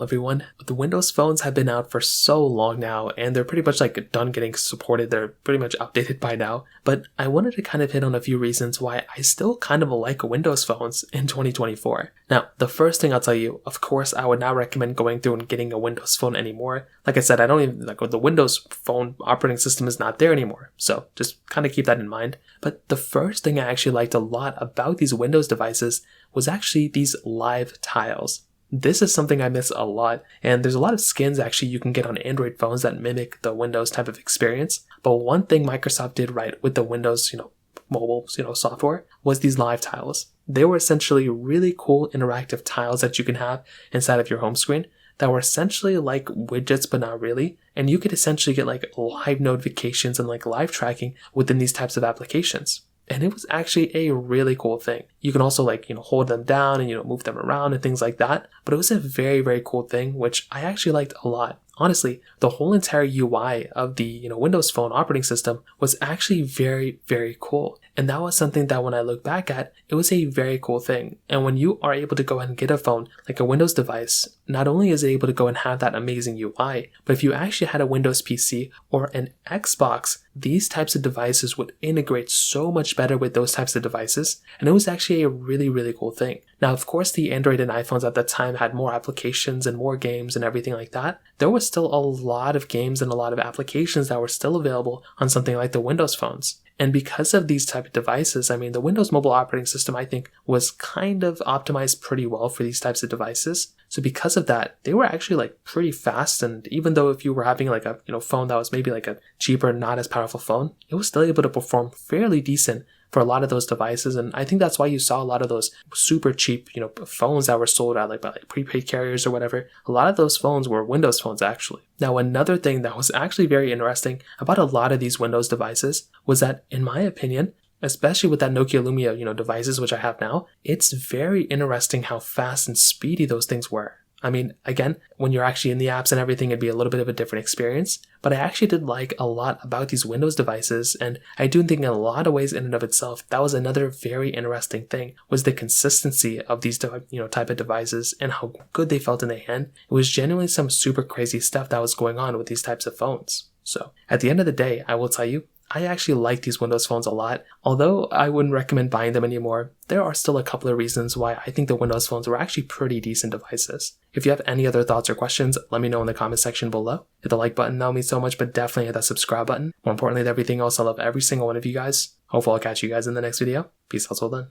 Well, everyone, the Windows phones have been out for so long now, and they're pretty much like done getting supported. They're pretty much outdated by now. But I wanted to kind of hit on a few reasons why I still kind of like Windows phones in 2024. Now, the first thing I'll tell you, of course, I would not recommend going through and getting a Windows phone anymore. Like I said, I don't even, like, the Windows phone operating system is not there anymore. So just kind of keep that in mind. But the first thing I actually liked a lot about these Windows devices was actually these live tiles. This is something I miss a lot, and there's a lot of skins actually you can get on Android phones that mimic the Windows type of experience. But one thing Microsoft did right with the Windows, mobile, software was these live tiles. They were essentially really cool interactive tiles that you can have inside of your home screen that were essentially like widgets, but not really. And you could essentially get like live notifications and like live tracking within these types of applications. And it was actually a really cool thing. You can also hold them down and, move them around and things like that. But it was a very, very cool thing, which I actually liked a lot. Honestly, the whole entire UI of the, Windows Phone operating system was actually very, very cool. And that was something that when I look back at, it was a very cool thing. And when you are able to go ahead and get a phone, like a Windows device, not only is it able to go and have that amazing UI, but if you actually had a Windows PC or an Xbox, these types of devices would integrate so much better with those types of devices. And it was actually a really, really cool thing. Now, of course, the Android and iPhones at that time had more applications and more games and everything like that. There was still a lot of games and a lot of applications that were still available on something like the Windows phones. And because of these type of devices, the Windows mobile operating system, I think, was kind of optimized pretty well for these types of devices. So because of that, they were actually pretty fast. And even though if you were having a phone that was maybe a cheaper, not as powerful phone, it was still able to perform fairly decent for a lot of those devices. And I think that's why you saw a lot of those super cheap, phones that were sold at by prepaid carriers or whatever. A lot of those phones were Windows phones actually. Now, another thing that was actually very interesting about a lot of these Windows devices was that, in my opinion, especially with that Nokia Lumia, devices, which I have now, it's very interesting how fast and speedy those things were. Again, when you're actually in the apps and everything, it'd be a little bit of a different experience. But I actually did like a lot about these Windows devices. And I do think in a lot of ways in and of itself, that was another very interesting thing, was the consistency of these, type of devices and how good they felt in the hand. It was genuinely some super crazy stuff that was going on with these types of phones. So at the end of the day, I will tell you, I actually like these Windows phones a lot. Although I wouldn't recommend buying them anymore, there are still a couple of reasons why I think the Windows phones were actually pretty decent devices. If you have any other thoughts or questions, let me know in the comment section below. Hit the like button, that would mean so much, but definitely hit that subscribe button. More importantly than everything else, I love every single one of you guys. Hopefully I'll catch you guys in the next video. Peace out till then.